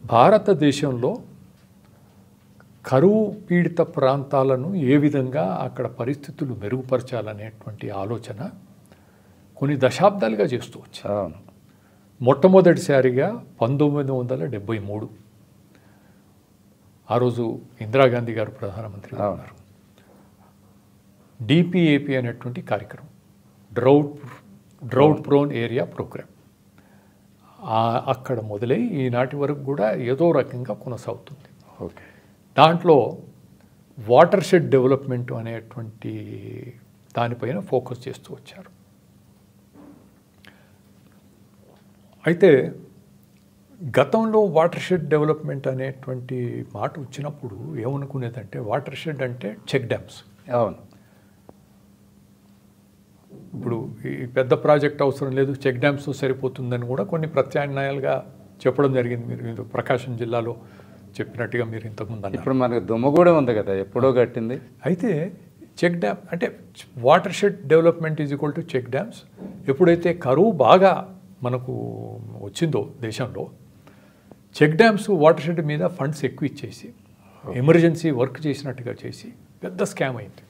భారతదేశంలో కరువు పీడిత ప్రాంతాలను ఏ విధంగా అక్కడ పరిస్థితులు మెరుగుపరచాలనేటువంటి ఆలోచన కొన్ని దశాబ్దాలుగా చేస్తూ వచ్చారు. మొట్టమొదటిసారిగా 1973 ఆ రోజు ఇందిరాగాంధీ గారు ప్రధానమంత్రిగా ఉన్నారు. డిపిఏపి అనేటువంటి కార్యక్రమం, డ్రౌట్ ప్రోన్ ఏరియా ప్రోగ్రామ్, అక్కడ మొదలై ఈనాటి వరకు కూడా ఏదో రకంగా కొనసాగుతుంది. ఓకే. దాంట్లో వాటర్ షెడ్ డెవలప్మెంట్ అనేటువంటి దానిపైన ఫోకస్ చేస్తూ వచ్చారు. అయితే గతంలో వాటర్ షెడ్ డెవలప్మెంట్ అనేటువంటి మాట వచ్చినప్పుడు ఏమనుకునేదంటే వాటర్ షెడ్ అంటే చెక్ డ్యామ్స్. అవును. ఇప్పుడు ఈ పెద్ద ప్రాజెక్ట్ అవసరం లేదు, చెక్ డ్యామ్స్ సరిపోతుందని కూడా కొన్ని ప్రత్యామ్నాయాలుగా చెప్పడం జరిగింది. మీరు ప్రకాశం జిల్లాలో చెప్పినట్టుగా మీరు ఇంతకుముందు అన్నారు. ఇప్పుడు మనకు దుమ్మగూడెం ఉంది కదా, ఎప్పుడో కట్టింది. అయితే చెక్ డ్యామ్ అంటే watershed development is equal to check dams. ఎప్పుడైతే కరువు బాగా మనకు వచ్చిందో దేశంలో, చెక్ డ్యామ్స్ వాటర్ షెడ్ మీద ఫండ్స్ ఎక్కువ ఇచ్చేసి ఎమర్జెన్సీ వర్క్ చేసినట్టుగా చేసి పెద్ద స్కామ్ అయింది.